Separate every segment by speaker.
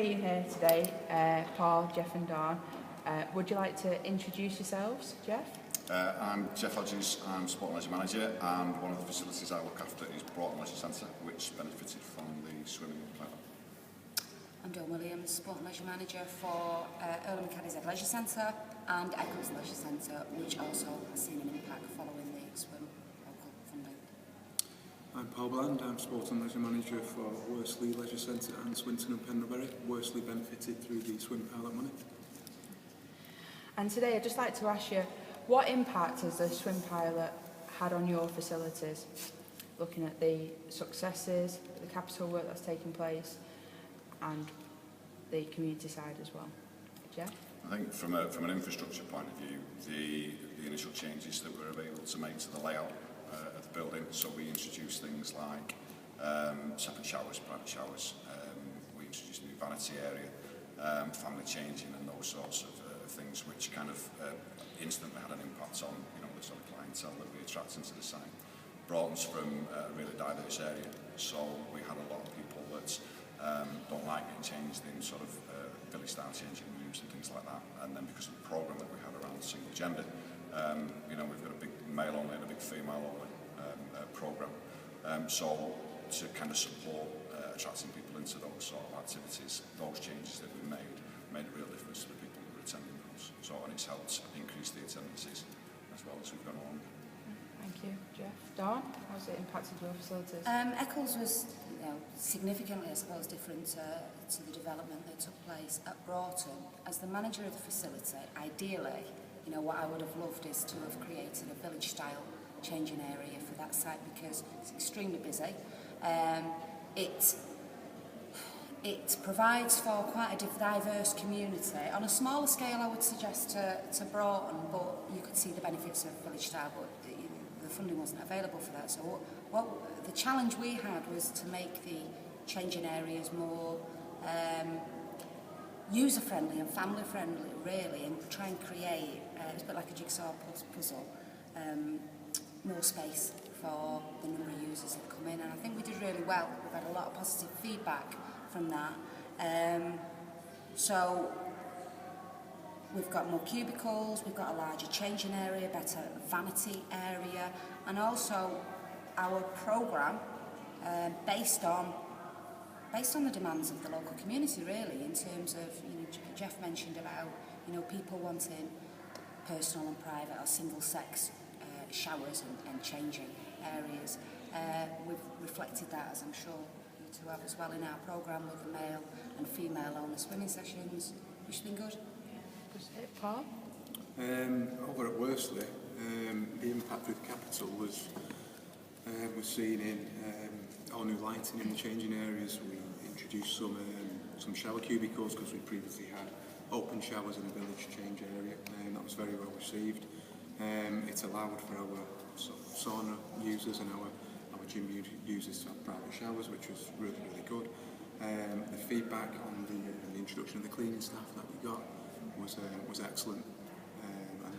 Speaker 1: Being here today, Paul, Jeff and Dawn, would you like to introduce yourselves, Jeff?
Speaker 2: I'm Jeff Hodges, I'm Sport and Leisure Manager, and one of the facilities I look after is Broughton Leisure Centre, which benefited from the swimming pilot.
Speaker 3: I'm Dawn Williams, Sport and Leisure Manager for Earlham and Cadishead Leisure Centre and Eccles Leisure Centre, which also has seen an impact following the swim local funding.
Speaker 4: I'm Paul Bland, I'm Sport and Leisure Manager for Worsley Leisure Centre and Swinton and Pendlebury. Worsley benefited through the swim pilot money.
Speaker 1: And today I'd just like to ask you, what impact has the swim pilot had on your facilities? Looking at the successes, the capital work that's taken place, and the community side as well. Jeff?
Speaker 2: I think from an infrastructure point of view, the initial changes that we were able to make to the layout of the building, so we introduced things like separate showers, private showers, we introduced a new vanity area, family changing and those sorts of things which kind of instantly had an impact on the sort of clientele that we attract into the site. Broughton's from a really diverse area, so we had a lot of people that don't like getting changed in sort of village style changing rooms and things like that, and then because of the programme that we had around single gender, we've got a big male only and a big female only programme, so to kind of support attracting people into those sort of activities, those changes that we made a real difference to the people who were attending those, so and it's helped increase the attendances as well as we've gone along.
Speaker 1: Thank you, Jeff. Dawn, how's it impacted your facilities?
Speaker 3: Eccles was significantly, I suppose, different to the development that took place at Broughton. As the manager of the facility, ideally, what I would have loved is to have created a village-style changing area for that site because it's extremely busy. It provides for quite a diverse community. On a smaller scale, I would suggest to Broughton, but you could see the benefits of village style, but the funding wasn't available for that. So the challenge we had was to make the changing areas more user-friendly and family-friendly, really, and try and create, it's a bit like a jigsaw puzzle, more space for the number of users that come in. And I think we did really well. We've had a lot of positive feedback from that. So we've got more cubicles, we've got a larger changing area, better vanity area, and also our programme based on the demands of the local community, really, in terms of, Jeff mentioned about, people wanting personal and private or single-sex showers and changing areas. We've reflected that, as I'm sure you two have as well, in our programme with the male and female-only swimming sessions, which has been good.
Speaker 1: Paul?
Speaker 4: Over at Worsley, the impact with capital was seen in all new lighting in the changing areas. We introduced some shower cubicles because we previously had open showers in the village change area, and that was very well received. It allowed for our sauna users and our gym users to have private showers, which was really, really good. The feedback on the introduction of the cleaning staff that we got was excellent, and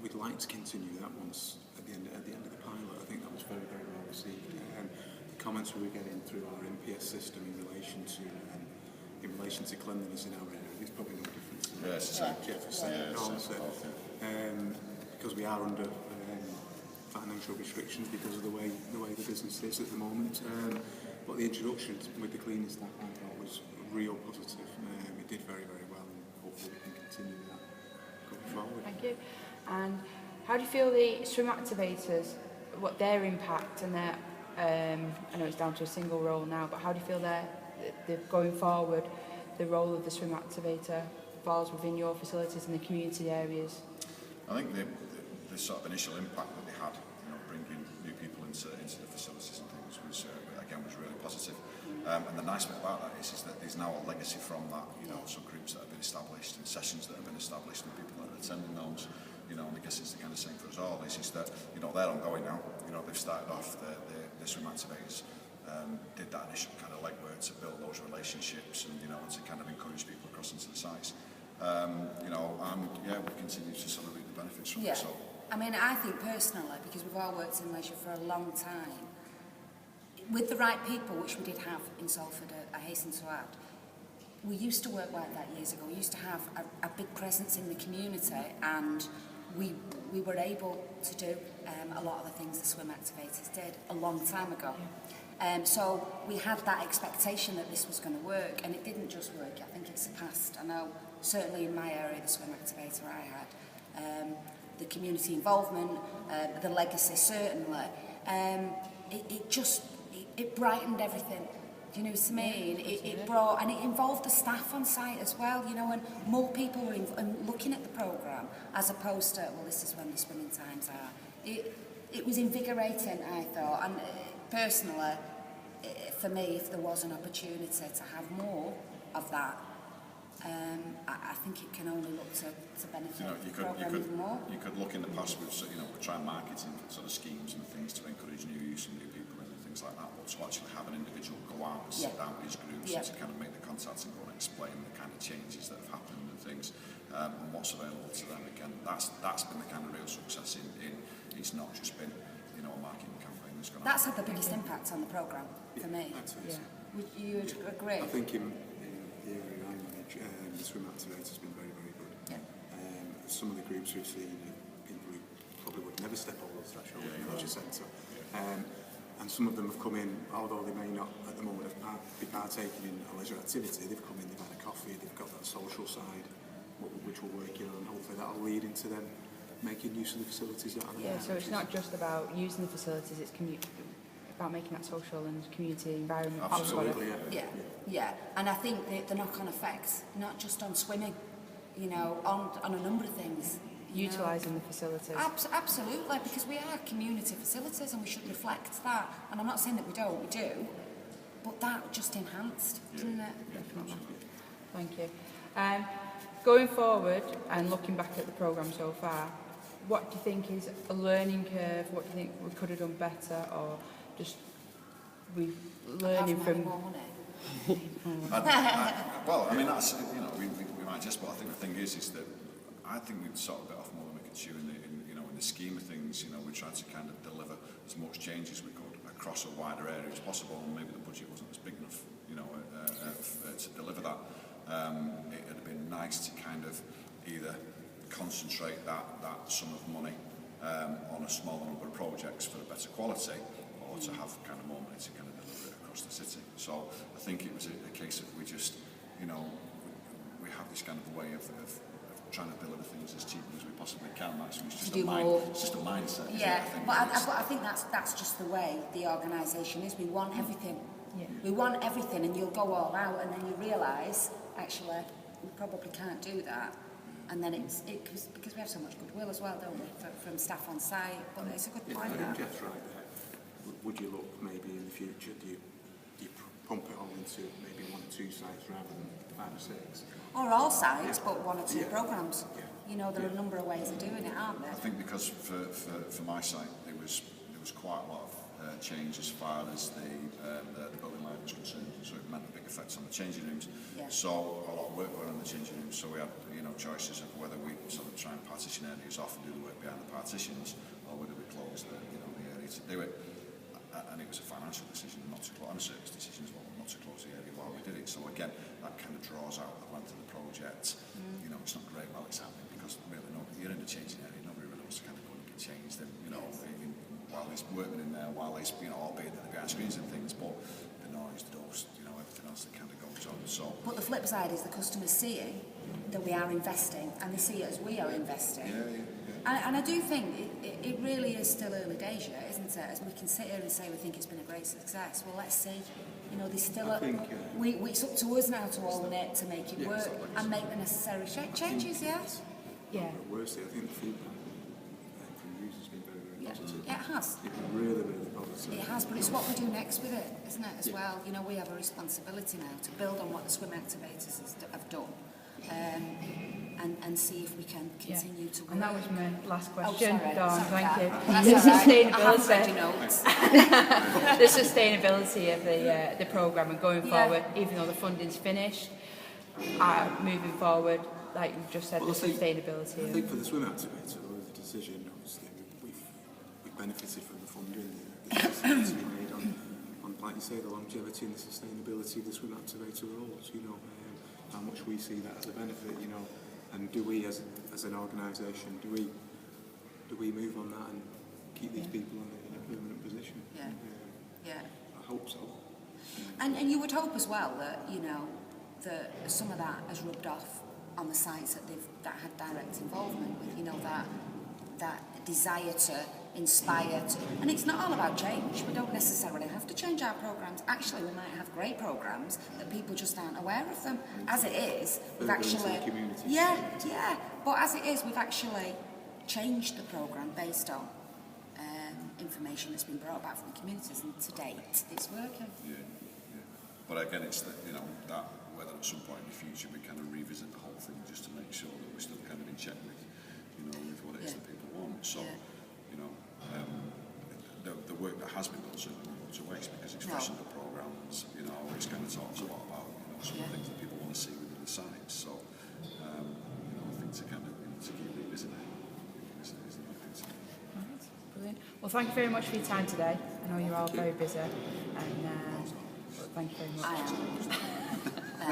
Speaker 4: we'd like to continue that once at the end of the pilot. I think that was very, very well received. The comments we were getting through our MPS system in relation to cleanliness in our area is probably no different to what Jeff was saying. Because we are under financial restrictions because of the way the business is at the moment. But the introduction with the cleaning staff I thought was real positive. It did very, very well, and hopefully we can continue that going forward.
Speaker 1: Thank you. And how do you feel the swim activators, what their impact and their, I know it's down to a single role now, but how do you feel they're going forward, the role of the swim activator falls within your facilities and the community areas?
Speaker 2: I think the sort of initial impact that they had, bringing new people into the facilities and things was really positive. And the nice bit about that is that there's now a legacy from that, some groups that have been established and sessions that have been established and people that are attending those, and I guess it's the kind of same for us all, is that, they're ongoing now. They've started off the swim activators, did that initial kind of legwork to build those relationships and, to kind of encourage people across into the sites. And we continue to sort of reap the benefits from it. So.
Speaker 3: I mean, I think personally, because we've all worked in leisure for a long time, with the right people, which we did have in Salford, I hasten to add, we used to work like that years ago. We used to have a big presence in the community, and we were able to do a lot of the things the swim activators did a long time ago. So we had that expectation that this was going to work, and it didn't just work. I think it surpassed. I know certainly in my area, the swim activator I had, the community involvement, the legacy certainly. It brightened everything. Do you know what I mean? It brought, and it involved the staff on site as well, you know, and more people were looking at the programme as opposed to, well, this is when the swimming times are. It was invigorating, I thought, and personally, for me, if there was an opportunity to have more of that, I think it can only look to benefit the programme even more.
Speaker 2: You could look in the past with, you know, we're trying marketing sort of schemes and things to encourage new use and new people and things like that, but to actually have an individual go out and sit down with these groups and to kind of make the contacts and go and explain the kind of changes that have happened and things, and what's available to them. Again, that's been the kind of real success in it's not just been, you know, a marketing campaign that's
Speaker 3: had the biggest impact on the programme for me. Would you agree?
Speaker 4: I think in the area I manage, the swim activator has been very, very good. Some of the groups we've seen are people who probably would never step over the threshold in the leisure centre. And some of them have come in, although they may not at the moment be partaking in a leisure activity, they've come in, they've had a coffee, they've got that social side, which we're working on, and hopefully that'll lead into them making use of the facilities that are there.
Speaker 1: So it's not just about using the facilities, it's about making that social and community environment.
Speaker 2: Absolutely,
Speaker 3: yeah. And I think the knock-on effects, not just on swimming, you know, on a number of things.
Speaker 1: Utilising the facilities.
Speaker 3: Absolutely, because we are community facilities and we should reflect that. And I'm not saying that we don't, we do, but that just enhanced, didn't it?
Speaker 1: Definitely. Thank you. Going forward and looking back at the programme so far, what do you think is a learning curve? What do you think we could have done better, or just we learning from?
Speaker 3: More money.
Speaker 2: Well, I mean, that's, you know, we might just, but I think the thing is that I think we've sort of bit off more than we could chew in the scheme of things. You know, we tried to kind of deliver as much change as we could across a wider area as possible, and maybe the budget wasn't as big enough, you know, to deliver that. It would have been nice to kind of either concentrate that sum of money on a smaller number of projects for a better quality, or to have kind of more money to kind of deliver it across the city. So I think it was a case of we just, you know, we have this kind of way of trying to deliver things as cheaply as we possibly can. It's just a mindset.
Speaker 3: Yeah, I think that's just the way the organisation is. We want everything.
Speaker 1: Yeah.
Speaker 3: We want everything, and you'll go all out, and then you realise actually we probably can't do that. And then it's because we have so much goodwill as well, don't we, from staff on site. But it's a good point.
Speaker 4: I think Jeff's right there. Would you look maybe in the future? Do you pump it all into maybe 1 or 2 sites rather than 5 or 6?
Speaker 3: Or all sites, but 1 or 2 programmes. You know, there are a number of ways of doing it, aren't there?
Speaker 2: I think because for my site there was quite a lot of change as far as the building layout was concerned, so it meant a big effect on the changing rooms. So a lot of work went on the changing rooms, so we had, you know, choices of whether we sort of try and partition areas off and do the work behind the partitions, or whether we close the area to do it. And it was a financial decision not to close, and a service decision as well, not to close the area while we did it. So again, that kind of draws out the length of the project. You know, it's not great while it's happening, because really you're in the changing area, nobody really wants to kind of go and get changed, and you know, while there's workmen in there, while there's, you know, albeit that they're behind screens and things, but the noise, the dust, you know, everything else that kind of goes on. So,
Speaker 3: but the flip side is the customers seeing that we are investing, and they see it as we are investing. And I do think it really is still early days yet, isn't it? As we can sit here and say we think it's been a great success. Well, let's see. You know, there's still it's up to us now to own it, to make it work, and make the necessary changes. Yes.
Speaker 1: Yeah.
Speaker 4: Worstly, I think the feedback from users has been very, very positive.
Speaker 3: Yeah, it has.
Speaker 4: It's been really, really positive.
Speaker 3: It has, but it's what we do next with it, isn't it, as well? You know, we have a responsibility now to build on what the swim activators have done, and see if we can continue to work.
Speaker 1: And that was my last question,
Speaker 3: sorry.
Speaker 1: Dawn, thank you.
Speaker 3: That's all right. I haven't read your notes.
Speaker 1: The sustainability of the programme and going forward, even though the funding's finished, moving forward, like you just said, sustainability.
Speaker 4: I think for the swim activator, the decision, obviously, we've benefited from the funding, the decisions we made on, like you say, the longevity and the sustainability of the swim activator roles. You know, how much we see that as a benefit, you know, and do we as an organisation, do we move on that and keep these people in a permanent position?
Speaker 3: Yeah. Yeah.
Speaker 4: I hope so.
Speaker 3: And you would hope as well that, you know, that some of that has rubbed off on the sites that had direct involvement with, you know, that desire to inspire to, and it's not all about change. We don't necessarily have to change our programmes. Actually, we might have great programmes that people just aren't aware of them. As it is, we've actually, yeah. But as it is, we've actually changed the programme based on information that's been brought back from the communities, and to date, it's working.
Speaker 2: Yeah. But again, it's that, you know, that whether at some point in the future we kind of revisit the whole thing just to make sure that we're still kind of in check with, you know, with what it is that people want. So, you know, the work that has been done certainly won't go to waste, because it's freshened the programmes, you know, it's kind of talks a lot about, you know, some of the things that people want to see within the sites. So, you know, I think to kind of, you know, to keep revisiting it is the right thing to do.
Speaker 1: Right, brilliant. Well, thank you very much for your time today. I know you're all very busy, and thank you very much.
Speaker 3: I am.